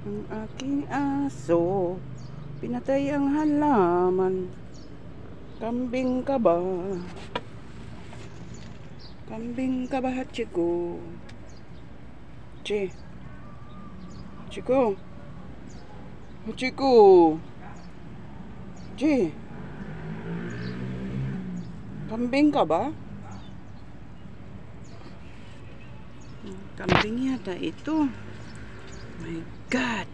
Ang aking aso, pinatay ang halaman. Kambing ka ba? Kambing ka ba, Hachiko? Hachiko? Hachiko? Kambing ka ba? Kambing yata ito. My God!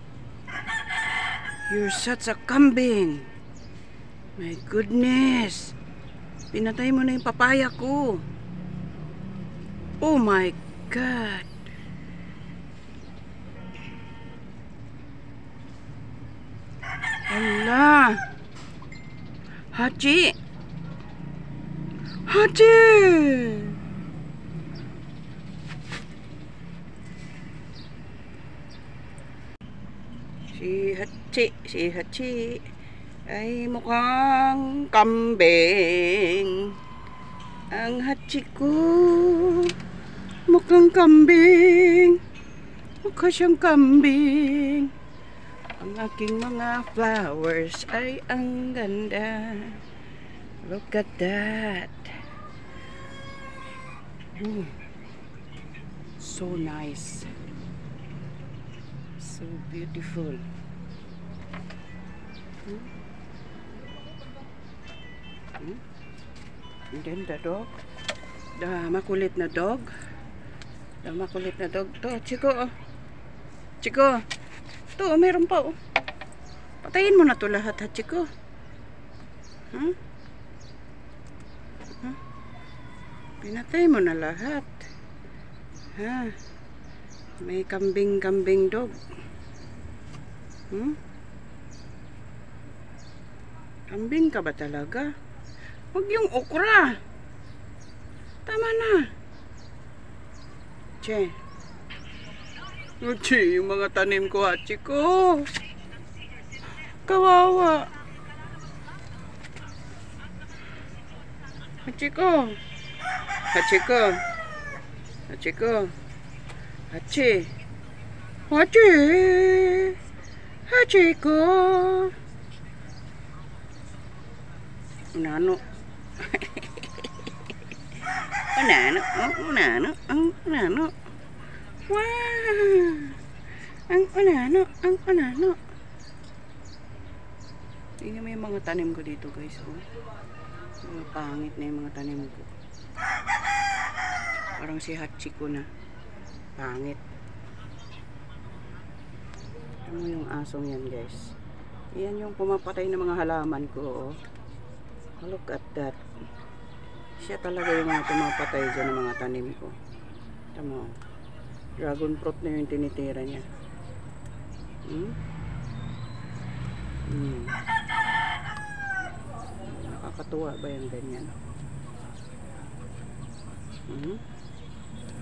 You're such a kambing! My goodness! Pinatay mo na yung papaya ko. Oh my God! Hala! Hachi! Hachi! Si Hachi ay mukhang kambing. Ang Hachi ko mukhang kambing. Mukha siyang kambing. Ang aking mga flowers ay ang ganda. Look at that. So nice. So beautiful. And then the dog. The makulit na dog. The makulit na dog. To, Chiko. Chiko. To, meron pa. Patayin mo na to lahat, ha, Chiko. Pinatay mo na lahat. Ha? May kambing dog. Kambing ka ba talaga? Huwag yung okra. Tama na. Yung mga tanim ko, Hachi ko. Kawawa. Hachi ko. Hachi ko. Hachi ko. Hachi. Hachi. Hachi ko. Unano. Unano. Wow. Ang unano. Tingnan mo yung mga tanim ko dito, guys. Mga pangit na yung mga tanim ko. Parang si Hachiko na. Pangit. Ano yung asong yan, guys? Yan yung pumapatay ng mga halaman ko. Look at that. Siya talaga yung mga pumapatay dyan ng mga tanim ko. Tama. Dragon fruit na yung tinitira niya. Nakakatuwa ba yung ganyan?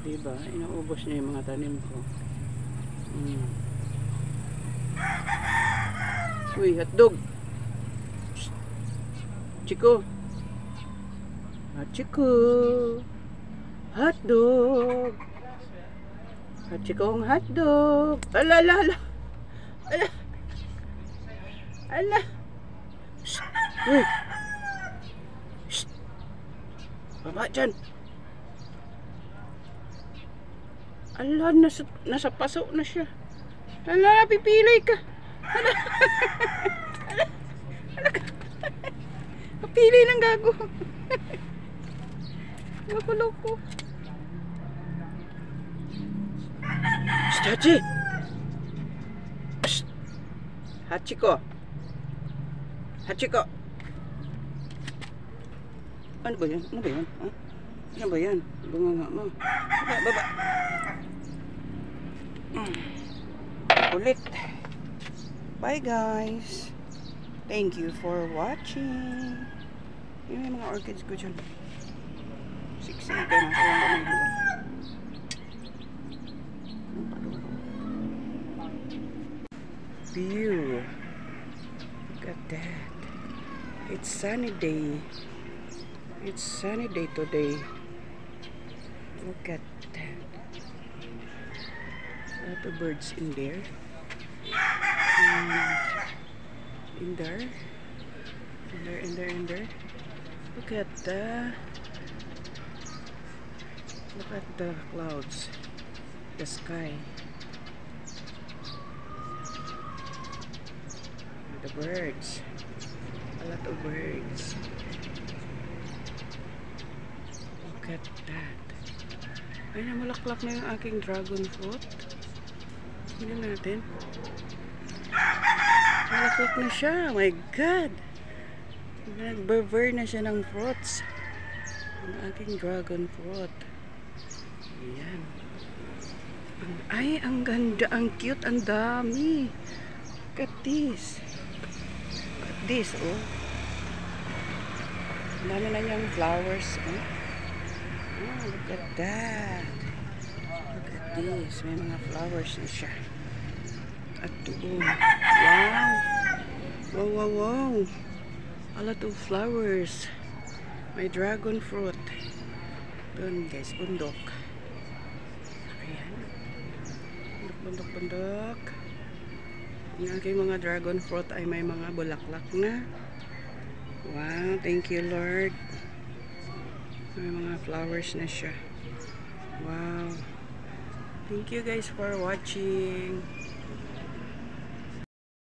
Diba? Inaubos niya yung mga tanim ko. Uy, hotdog! Chiko! Hachiko! Hotdog! Hachikong hotdog! Ala! Uy! Shh! Baba dyan! Ala, nasa paso na siya. Ala, pipilay ka! Ala! Pili ng gago. Loko. Hachi! Hachiko! Ano ba yan? Ano ba yan? Bunganga mo. Baba. Ulit. Bye, guys. Thank you for watching. Yung may mga orchids ko dyan. Siksikan. View. Look at that. It's sunny day. It's sunny day today. Look at that. A lot of birds in there. In there. Look at the clouds, the sky, the birds, a lot of birds. Look at that. Ay, namulaklak na yung aking dragon fruit. Tingnan natin. Malaklak na siya. Oh my God! Nag-bear na siya ng fruits. Ang aking dragon fruit. Ayan. Ay, ang ganda, ang cute, ang dami. Look at this. Look at this, oh. Ang dami na niyang flowers, oh. Oh, look at that. Look at this. May mga flowers na siya. At doon. Wow. Wow, wow, wow. A lot of flowers. May dragon fruit. Doon guys, bundok. Ayan. Bundok. Ang aking mga dragon fruit ay may mga bulaklak na. Wow, thank you Lord. May mga flowers na siya. Wow. Thank you guys for watching.